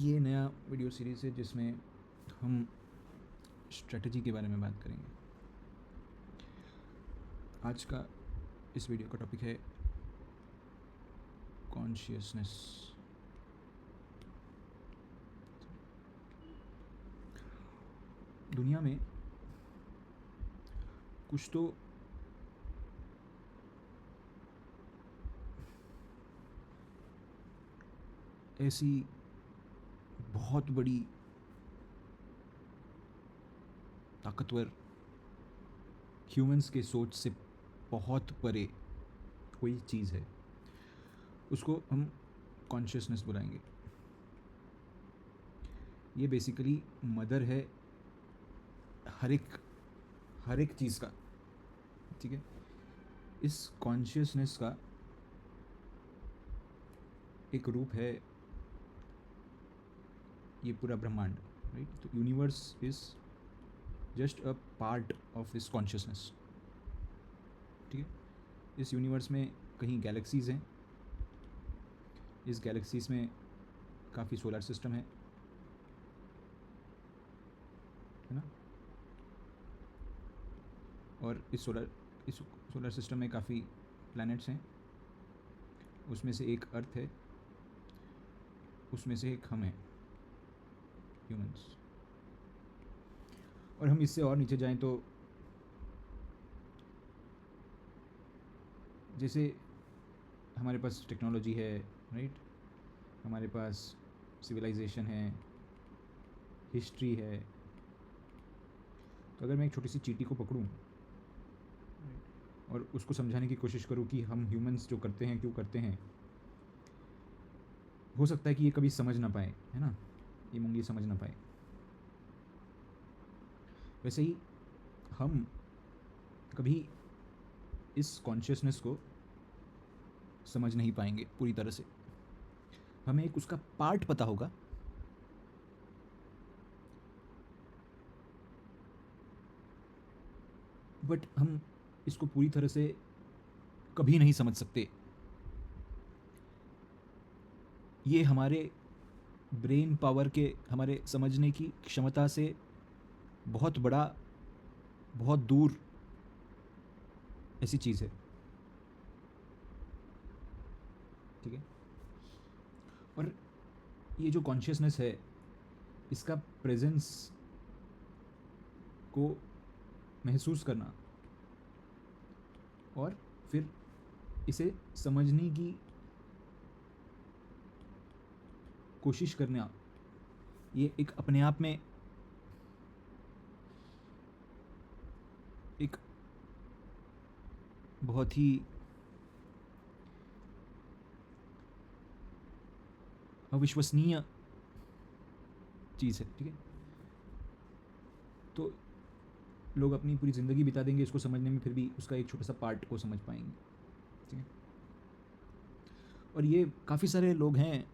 ये नया video series है जिसमें हम स्ट्रेटजी के बारे में बात करेंगे। आज का इस वीडियो का टॉपिक है कॉन्शियसनेस। दुनिया में कुछ तो ऐसी बहुत बड़ी ताकतवर ह्यूमंस के सोच से बहुत परे कोई चीज़ है, उसको हम कॉन्शियसनेस बुलाएंगे। ये बेसिकली मदर है हर एक चीज़ का, ठीक है। इस कॉन्शियसनेस का एक रूप है ये पूरा ब्रह्मांड, राइट। तो universe is just a part of this consciousness, ठीक है। इस यूनिवर्स में कहीं गैलेक्सीज़ हैं, इस गैलेक्सीज़ में काफ़ी सोलर सिस्टम है ना। और इस सोलर सिस्टम में काफ़ी प्लैनेट्स हैं। उसमें से एक अर्थ है, उसमें से एक हम हैं, ह्यूमंस। और हम इससे और नीचे जाएं तो जैसे हमारे पास टेक्नोलॉजी है, राइट। हमारे पास सिविलाइजेशन है, हिस्ट्री है। तो अगर मैं एक छोटी सी चींटी को पकड़ूं और उसको समझाने की कोशिश करूं कि हम ह्यूमंस जो करते हैं क्यों करते हैं, हो सकता है कि ये कभी समझ ना पाए, है ना, ये मूंगी समझ ना पाए। वैसे ही हम कभी इस कॉन्शियसनेस को समझ नहीं पाएंगे पूरी तरह से। हमें एक उसका पार्ट पता होगा, बट हम इसको पूरी तरह से कभी नहीं समझ सकते। ये हमारे ब्रेन पावर के, हमारे समझने की क्षमता से बहुत बड़ा, बहुत दूर ऐसी चीज़ है, ठीक है। और ये जो कॉन्शियसनेस है, इसका प्रेजेंस को महसूस करना और फिर इसे समझने की कोशिश करना, ये एक अपने आप में एक बहुत ही अविश्वसनीय चीज़ है, ठीक है। तो लोग अपनी पूरी ज़िंदगी बिता देंगे इसको समझने में, फिर भी उसका एक छोटा सा पार्ट को समझ पाएंगे, ठीक है। और ये काफ़ी सारे लोग हैं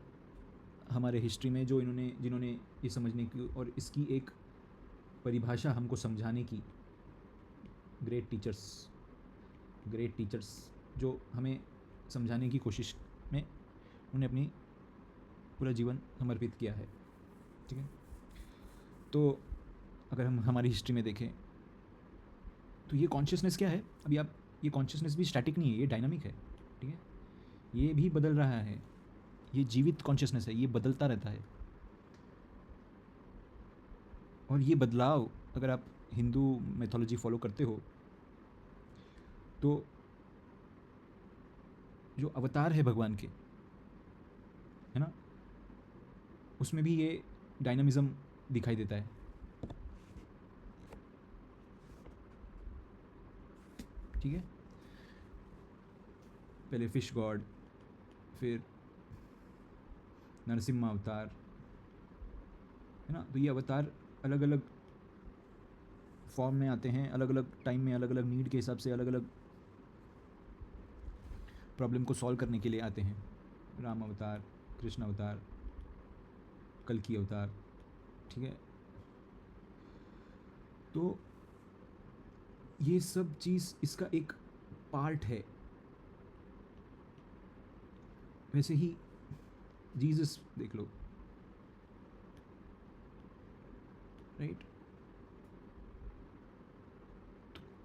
हमारे हिस्ट्री में जो जिन्होंने ये समझने की और इसकी एक परिभाषा हमको समझाने की, ग्रेट टीचर्स जो हमें समझाने की कोशिश में उन्होंने अपनी पूरा जीवन समर्पित किया है, ठीक है। तो अगर हम हमारी हिस्ट्री में देखें तो ये कॉन्शियसनेस क्या है, अभी आप, ये कॉन्शियसनेस भी स्टैटिक नहीं है, ये डायनामिक है, ठीक है। ये भी बदल रहा है, ये जीवित कॉन्शियसनेस है, ये बदलता रहता है। और ये बदलाव, अगर आप हिंदू मैथोलॉजी फॉलो करते हो तो जो अवतार है भगवान के, है ना, उसमें भी ये डायनामिज्म दिखाई देता है, ठीक है। पहले फिश गॉड, फिर नरसिम्हा अवतार, है ना। तो ये अवतार अलग अलग फॉर्म में आते हैं, अलग अलग टाइम में, अलग अलग नीड के हिसाब से, अलग अलग प्रॉब्लम को सॉल्व करने के लिए आते हैं। राम अवतार, कृष्ण अवतार, कल्कि अवतार, ठीक है। तो ये सब चीज़ इसका एक पार्ट है। वैसे ही जीसस देख लो, राइट?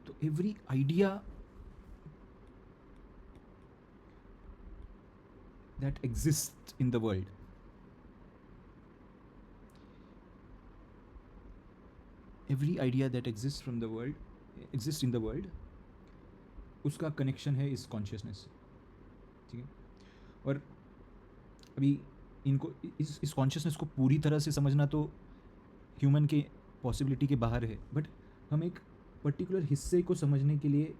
तो every idea that exists in the world, every idea that exists from the world exists in the world, उसका कनेक्शन है इस कॉन्शियसनेस से, ठीक है? और अभी इनको इस कॉन्शियसनेस को पूरी तरह से समझना तो ह्यूमन के पॉसिबिलिटी के बाहर है, बट हम एक पर्टिकुलर हिस्से को समझने के लिए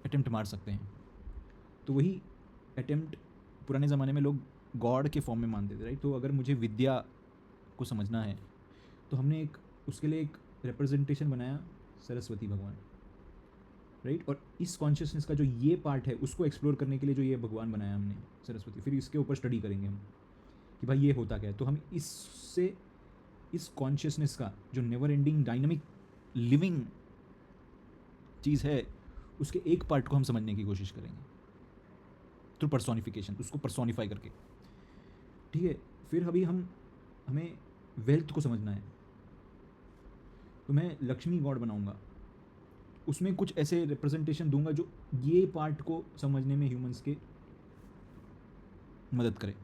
अटेम्प्ट मार सकते हैं. तो वही अटेम्प्ट पुराने ज़माने में लोग गॉड के फॉर्म में मानते थे, राइट? तो अगर मुझे विद्या को समझना है तो हमने उसके लिए एक रिप्रेजेंटेशन बनाया, सरस्वती भगवान, राइट? और इस कॉन्शियसनेस का जो ये पार्ट है उसको एक्सप्लोर करने के लिए जो ये भगवान बनाया हमने, सरस्वती, फिर इसके ऊपर स्टडी करेंगे हम कि भाई ये होता क्या है. तो हम इससे इस कॉन्शियसनेस का जो नेवर एंडिंग डायनामिक लिविंग चीज़ है उसके एक पार्ट को हम समझने की कोशिश करेंगे थ्रू पर्सोनिफिकेशन, उसको पर्सोनिफाई करके, ठीक है? फिर अभी हमें वेल्थ को समझना है तो मैं लक्ष्मी गॉड बनाऊंगा, उसमें कुछ ऐसे रिप्रेजेंटेशन दूंगा जो ये पार्ट को समझने में ह्यूमंस के मदद करे.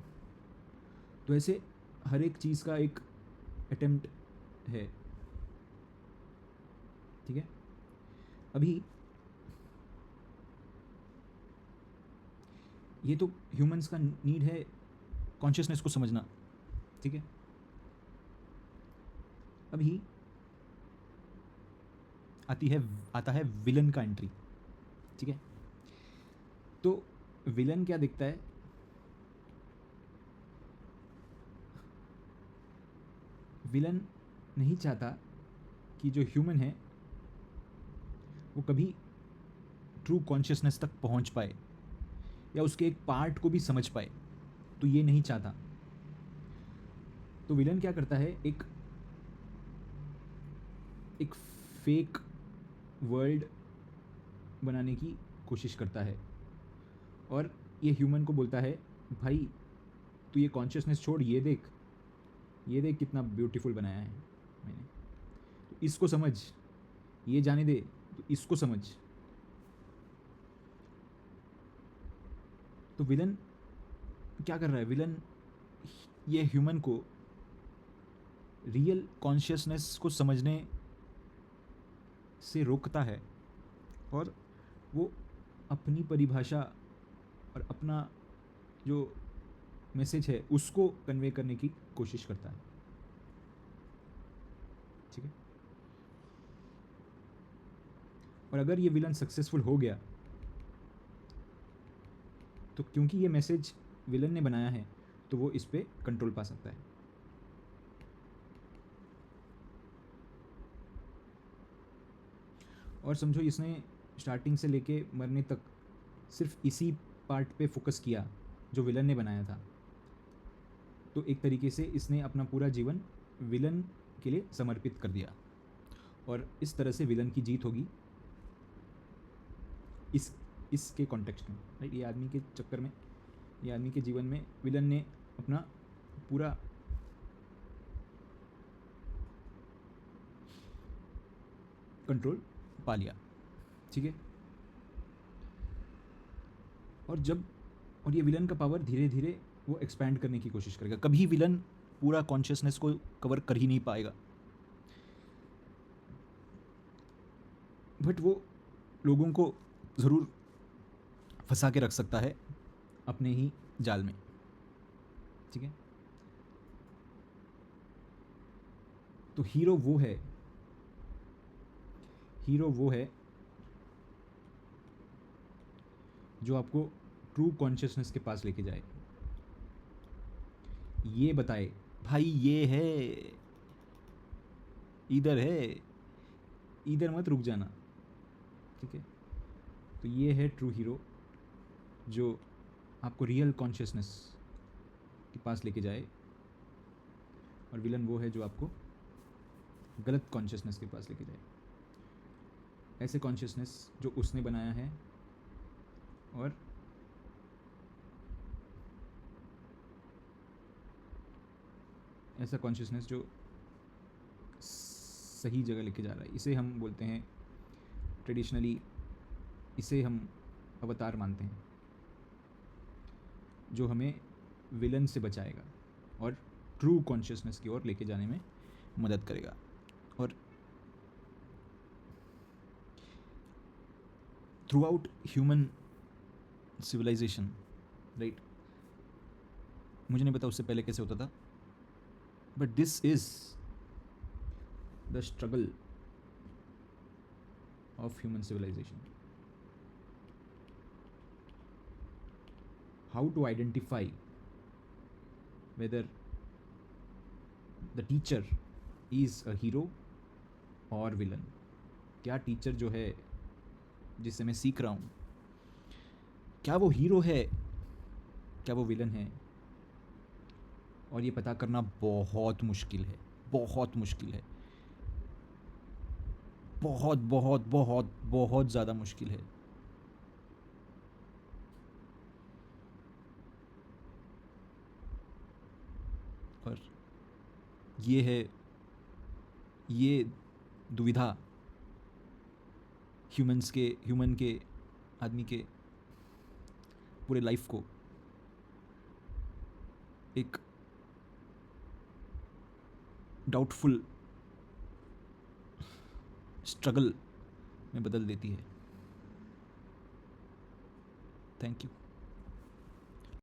तो ऐसे हर एक चीज़ का एक अटेम्प्ट है, ठीक है? अभी ये तो ह्यूमंस का नीड है कॉन्शियसनेस को समझना, ठीक है? अभी आता है विलन का एंट्री, ठीक है? तो विलन क्या दिखता है? विलन नहीं चाहता कि जो ह्यूमन है वो कभी ट्रू कॉन्शियसनेस तक पहुंच पाए या उसके एक पार्ट को भी समझ पाए, तो ये नहीं चाहता. तो विलन क्या करता है? एक फेक वर्ल्ड बनाने की कोशिश करता है और ये ह्यूमन को बोलता है, भाई तू ये कॉन्शियसनेस छोड़, ये देख कितना ब्यूटीफुल बनाया है मैंने, तो इसको समझ, ये जाने दे, तो इसको समझ. तो विलन क्या कर रहा है? विलन ये ह्यूमन को रियल कॉन्शियसनेस को समझने से रोकता है और वो अपनी परिभाषा और अपना जो मैसेज है उसको कन्वे करने की कोशिश करता है, ठीक है? और अगर ये विलन सक्सेसफुल हो गया तो क्योंकि ये मैसेज विलन ने बनाया है तो वो इस पे कंट्रोल पा सकता है. और समझो इसने स्टार्टिंग से लेके मरने तक सिर्फ इसी पार्ट पे फोकस किया जो विलन ने बनाया था, तो एक तरीके से इसने अपना पूरा जीवन विलन के लिए समर्पित कर दिया और इस तरह से विलन की जीत होगी इसके कॉन्टेक्स्ट में, राइट? ये आदमी के चक्कर में, ये आदमी के जीवन में विलन ने अपना पूरा कंट्रोल पा लिया, ठीक है? और ये विलन का पावर धीरे धीरे वो एक्सपैंड करने की कोशिश करेगा. कभी विलन पूरा कॉन्शियसनेस को कवर कर ही नहीं पाएगा, बट वो लोगों को ज़रूर फंसा के रख सकता है अपने ही जाल में, ठीक है? तो हीरो वो है जो आपको ट्रू कॉन्शियसनेस के पास लेके जाए, ये बताए भाई ये है, इधर है, इधर मत रुक जाना, ठीक है? तो ये है ट्रू हीरो जो आपको रियल कॉन्शियसनेस के पास लेके जाए, और विलन वो है जो आपको गलत कॉन्शियसनेस के पास लेके जाए, ऐसे कॉन्शियसनेस जो उसने बनाया है और ऐसा कॉन्शियसनेस जो सही जगह लेके जा रहा है। इसे हम बोलते हैं ट्रेडिशनली, इसे हम अवतार मानते हैं, जो हमें विलन से बचाएगा और ट्रू कॉन्शियसनेस की ओर लेके जाने में मदद करेगा। और throughout human civilization, right, मुझे नहीं पता उससे पहले कैसे होता था, but this is the struggle of human civilization. How to identify whether the teacher is a hero और विलन। क्या टीचर जो है जिससे मैं सीख रहा हूँ, क्या वो हीरो है, क्या वो विलन है? और ये पता करना बहुत मुश्किल है, बहुत मुश्किल है, बहुत बहुत बहुत बहुत ज़्यादा मुश्किल है। और ये है, ये दुविधा ह्यूमन के आदमी के पूरे लाइफ को एक डाउटफुल स्ट्रगल में बदल देती है। Thank you.